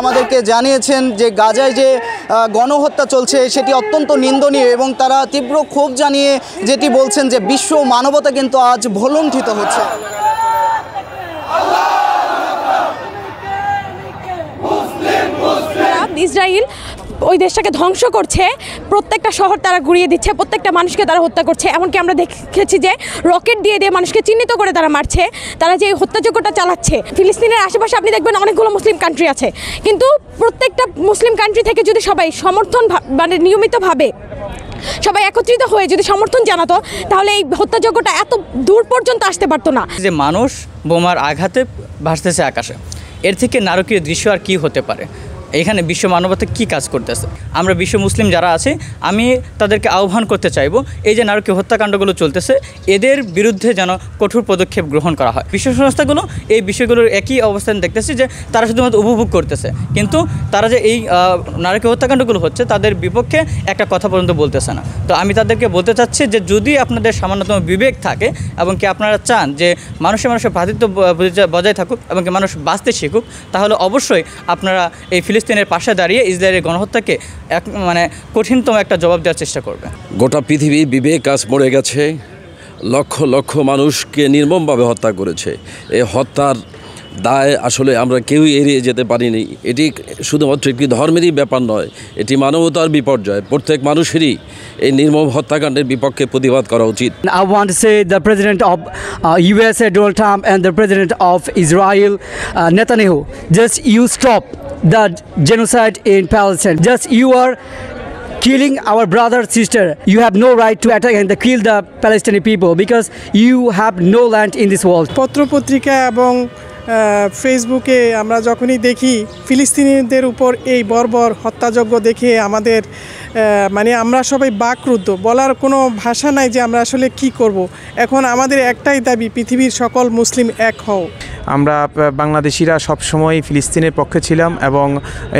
আমাদেরকে জানিয়েছেন যে গাজায় যে গণহত্যা চলছে সেটি অত্যন্ত নিন্দনীয় এবং তারা তীব্র ক্ষোভ জানিয়ে যেটি বলছেন যে বিশ্ব মানবতা কিন্তু আজ ভুলুণ্ঠিত হচ্ছে। ইসরায়েল ওই দেশটাকে ধ্বংস করছে, প্রত্যেকটা শহর তারা গুড়িয়ে দিচ্ছে, প্রত্যেকটা মানুষকে তারা হত্যা করছে। এমনকি আমরা দেখেছি যে রকেট দিয়ে মানুষকে চিহ্নিত করে তারা মারছে। তারা যে হত্যাযজ্ঞটা চালাচ্ছে, ফিলিস্তিনের আশেপাশে আপনি দেখবেন অনেকগুলো মুসলিম কান্ট্রি আছে, কিন্তু প্রত্যেকটা মুসলিম কান্ট্রি থেকে যদি সবাই সমর্থন মানে নিয়মিতভাবে সবাই একত্রিত হয়ে যদি সমর্থন জানাতো তাহলে এই হত্যাযজ্ঞটা এত দূর পর্যন্ত আসতে পারতো না। যে মানুষ বোমার আঘাতে ভাসতেছে আকাশে, এর থেকে নারকীয় দৃশ্য আর কি হতে পারে? এখানে বিশ্ব মানবতা কি কাজ করতেছে? আমরা বিশ্ব মুসলিম যারা আছে, আমি তাদেরকে আহ্বান করতে চাইব, এই যে নারকীয় হত্যাকাণ্ডগুলো চলতেছে এদের বিরুদ্ধে যেন কঠোর পদক্ষেপ গ্রহণ করা হয়। বিশ্ব সংস্থাগুলো এই বিষয়গুলোর একই অবস্থান দেখতেছি যে তারা শুধুমাত্র উপভোগ করতেছে, কিন্তু তারা যে এই নারকীয় হত্যাকাণ্ডগুলো হচ্ছে তাদের বিপক্ষে একটা কথা পর্যন্ত বলতেছে না। তো আমি তাদেরকে বলতে চাচ্ছি যে যদি আপনাদের সামান্যতম বিবেক থাকে এবং কি আপনারা চান যে মানুষের ভ্রাতৃত্ব বজায় থাকুক এবং কি মানুষ বাঁচতে শিখুক, তাহলে অবশ্যই আপনারা এই ফিলিস্তিনের পাশে দাঁড়িয়ে ইসরায়েলের গণহত্যাকে মানে কঠিনতম একটা জবাব দেওয়ার চেষ্টা করবে। গোটা পৃথিবীর বিবেক আজ মরে গেছে, লক্ষ লক্ষ মানুষকে নির্মমভাবে হত্যা করেছে। এই হত্যার দায় আসলে আমরা কেউই এড়িয়ে যেতে পারিনি। এটি শুধুমাত্র একটি ধর্মেরই ব্যাপার নয়, এটি মানবতার বিপর্যয়। প্রত্যেক মানুষেরই এই নির্মম হত্যাকাণ্ডের বিপক্ষে প্রতিবাদ করা উচিত। I want to say the president of USA Donald Trump and the president of Israel Netanyahu, just you stop the genocide in Palestine. Just you are killing our brother, sister. You have no right to attack and kill the Palestinian people because you have no land in this world. পত্রপত্রিকা এবং ফেসবুকে আমরা যখনই দেখি ফিলিস্তিনিদের উপর এই বর্বর হত্যাযজ্ঞ দেখে আমাদের মানে আমরা সবাই বাকরুদ্ধ, বলার কোনো ভাষা নাই যে আমরা আসলে কি করব। এখন আমাদের একটাই দাবি, পৃথিবীর সকল মুসলিম এক হও। আমরা বাংলাদেশিরা সবসময় ফিলিস্তিনের পক্ষে ছিলাম এবং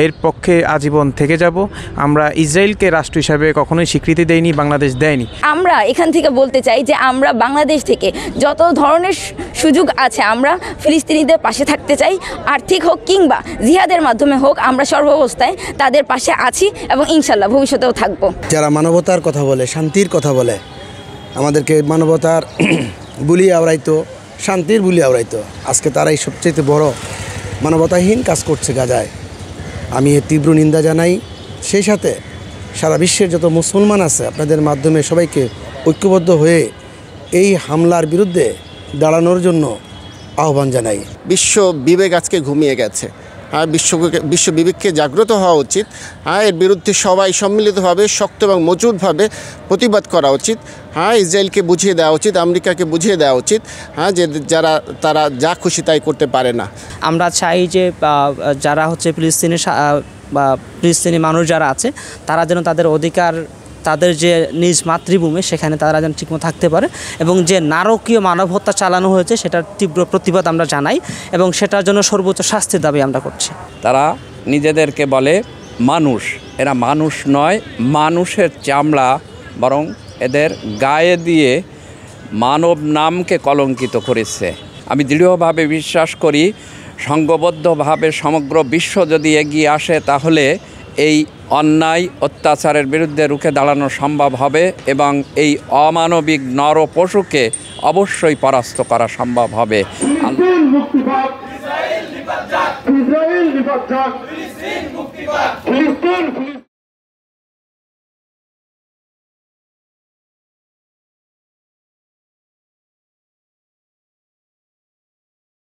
এর পক্ষে আজীবন থেকে যাব। আমরা ইসরায়েলকে রাষ্ট্র হিসাবে কখনোই স্বীকৃতি দেয়নি, বাংলাদেশ দেয়নি। আমরা এখান থেকে বলতে চাই যে আমরা বাংলাদেশ থেকে যত ধরনের সুযোগ আছে আমরা ফিলিস্তিনিদের পাশে থাকতে চাই, আর্থিক হোক কিংবা জিহাদের মাধ্যমে হোক, আমরা সর্বাবস্থায় তাদের পাশে আছি এবং ইনশাল্লাহ ভবিষ্যতেও থাকব। যারা মানবতার কথা বলে, শান্তির কথা বলে, আমাদেরকে মানবতার বুলি আওড়াইতো, শান্তির বুলি আওড়াইতো, আজকে তারাই সবচেয়ে বড় মানবতাহীন কাজ করছে গাজায়। আমি এর তীব্র নিন্দা জানাই। সেই সাথে সারা বিশ্বের যত মুসলমান আছে আপনাদের মাধ্যমে সবাইকে ঐক্যবদ্ধ হয়ে এই হামলার বিরুদ্ধে দাঁড়ানোর জন্য আহ্বান জানাই। বিশ্ব বিবেক আজকে ঘুমিয়ে গেছে, বিশ্ব বিবেককে জাগ্রত হওয়া উচিত। এর বিরুদ্ধে সবাই সম্মিলিতভাবে শক্ত এবং মজবুতভাবে প্রতিবাদ করা উচিত। ইসরায়েলকে বুঝিয়ে দেওয়া উচিত, আমেরিকাকে বুঝিয়ে দেওয়া উচিত যে তারা যা খুশি তাই করতে পারে না। আমরা চাই যে যারা হচ্ছে ফিলিস্তিনি মানুষ যারা আছে তারা যেন তাদের অধিকার, তাদের যে নিজ মাতৃভূমি সেখানে তারা যেন ঠিকমতো থাকতে পারে এবং যে নারকীয় মানব হত্যা চালানো হয়েছে সেটার তীব্র প্রতিবাদ আমরা জানাই এবং সেটার জন্য সর্বোচ্চ শাস্তির দাবি আমরা করছি। তারা নিজেদেরকে বলে মানুষ, এরা মানুষ নয়, মানুষের চামড়া বরং এদের গায়ে দিয়ে মানব নামকে কলঙ্কিত করেছে। আমি দৃঢ়ভাবে বিশ্বাস করি সংঘবদ্ধভাবে সমগ্র বিশ্ব যদি এগিয়ে আসে তাহলে এই অন্যায় অত্যাচারের বিরুদ্ধে রুখে দাঁড়ানো সম্ভব হবে এবং এই অমানবিক নর পশুকে অবশ্যই পরাস্ত করা সম্ভব হবে।